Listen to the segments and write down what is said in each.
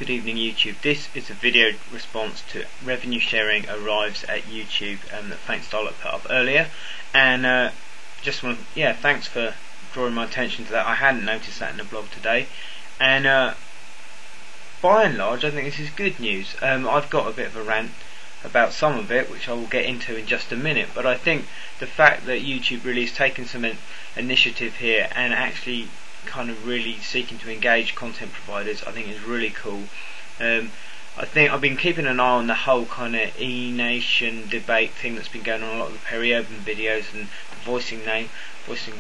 Good evening YouTube. This is a video response to revenue sharing arrives at YouTube that Faint Starlight put up earlier, and just want to, thanks for drawing my attention to that. I hadn't noticed that in the blog today, and by and large I think this is good news. I've got a bit of a rant about some of it which I will get into in just a minute, but I think the fact that YouTube really has taken some initiative here and actually kind of really seeking to engage content providers, I think is really cool. I think I've been keeping an eye on the whole kind of E-Nation debate thing that's been going on, a lot of the peri-urban videos and the Voicing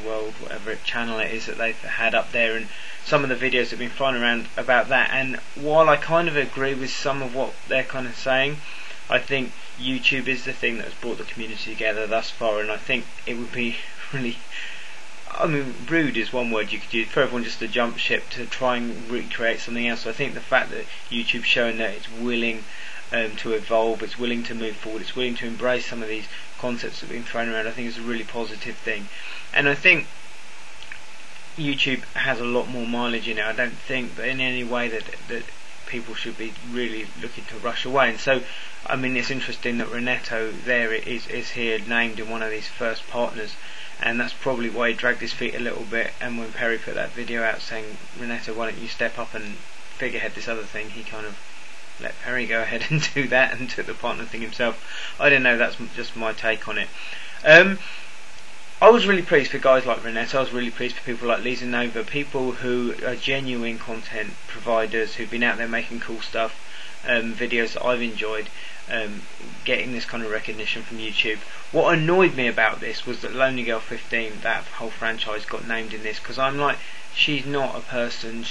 World, whatever channel it is that they've had up there, and some of the videos have been flying around about that. And while I kind of agree with some of what they're kind of saying, I think YouTube is the thing that has brought the community together thus far, and I think it would be really, rude is one word you could use, for everyone just to jump ship to try and recreate something else. So I think the fact that YouTube's showing that it's willing to evolve, it's willing to move forward, it's willing to embrace some of these concepts that have been thrown around, I think is a really positive thing. And I think YouTube has a lot more mileage in it. I don't think that in any way that people should be really looking to rush away. And so it's interesting that Renato there is here named in one of these first partners, and that's probably why he dragged his feet a little bit. And when Perry put that video out saying, Renato, why don't you step up and figurehead this other thing, he kind of let Perry go ahead and do that and took the partner thing himself. I don't know, that's just my take on it. I was really pleased for guys like Renato. I was really pleased for people like Lisa Nova, people who are genuine content providers who've been out there making cool stuff, videos that I've enjoyed, getting this kind of recognition from YouTube. What annoyed me about this was that Lonely Girl 15, that whole franchise, got named in this, because I'm like, she's not a person,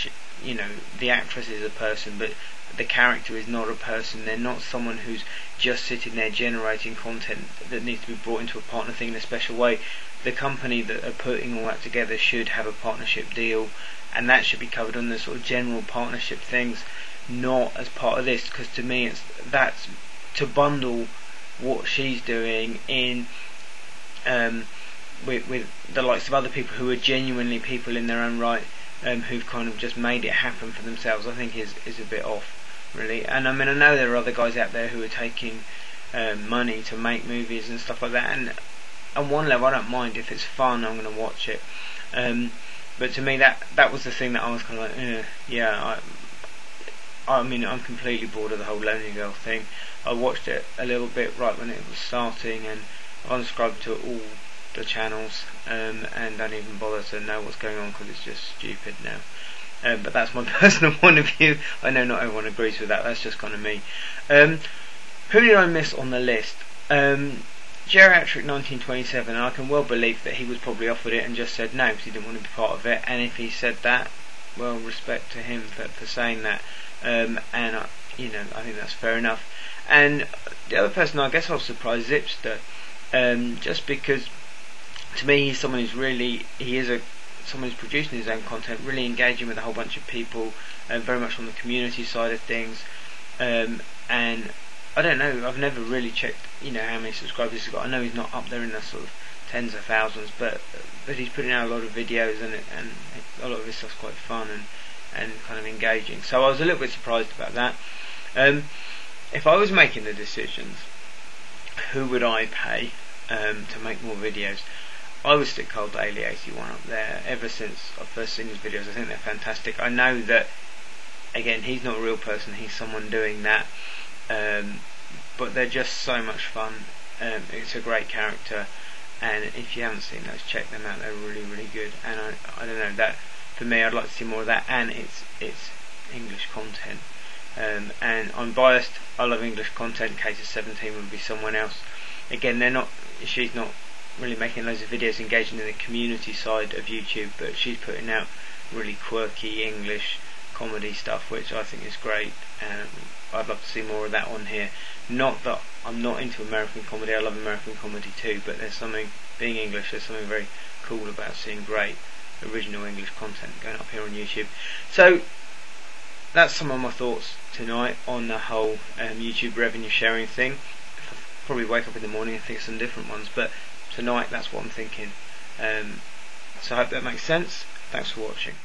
the actress is a person, but the character is not a person. They're not someone who's just sitting there generating content that needs to be brought into a partner thing in a special way. The company that are putting all that together should have a partnership deal, and that should be covered on the sort of general partnership things, not as part of this, because to me that's to bundle what she's doing in with the likes of other people who are genuinely people in their own right, who've kind of just made it happen for themselves, I think is a bit off, really. And I know there are other guys out there who are taking money to make movies and stuff like that, and on one level I don't mind. If it's fun, I'm going to watch it, but to me that was the thing that I was kind of like, I'm completely bored of the whole Lonely Girl thing. I watched it a little bit right when it was starting, and I unsubscribed to all the channels, and don't even bother to know what's going on because it's just stupid now. But that's my personal point of view. I know not everyone agrees with that. That's just kind of me. Who did I miss on the list? Geriatric 1927, and I can well believe that he was probably offered it and just said no because he didn't want to be part of it. And if he said that, well, respect to him for saying that. I think that's fair enough. And the other person, I guess I was surprised, Zipster, just because to me he's someone who's someone who's producing his own content, really engaging with a whole bunch of people, very much on the community side of things, and I don't know, I've never really checked how many subscribers he's got. I know he's not up there in the sort of tens of thousands, but he's putting out a lot of videos, and a lot of his stuff's quite fun and kind of engaging. So I was a little bit surprised about that. If I was making the decisions, who would I pay to make more videos? I would stick Carl Daly 81 up there. Ever since I've first seen his videos, I think they're fantastic. I know that, again, he's not a real person, he's someone doing that, but they're just so much fun. It's a great character, and if you haven't seen those, check them out. They're really, really good. And I don't know, that for me, I'd like to see more of that, and it's English content. And I'm biased. I love English content. Case of 17 would be someone else. Again, she's not really making loads of videos engaging in the community side of YouTube, but she's putting out really quirky English comedy stuff, which I think is great. I'd love to see more of that on here. Not that I'm not into American comedy, I love American comedy too, but there's something, being English, there's something very cool about seeing great original English content going up here on YouTube. So that's some of my thoughts tonight on the whole YouTube revenue sharing thing. I'll probably wake up in the morning and think of some different ones, but tonight that's what I'm thinking. So I hope that makes sense. Thanks for watching.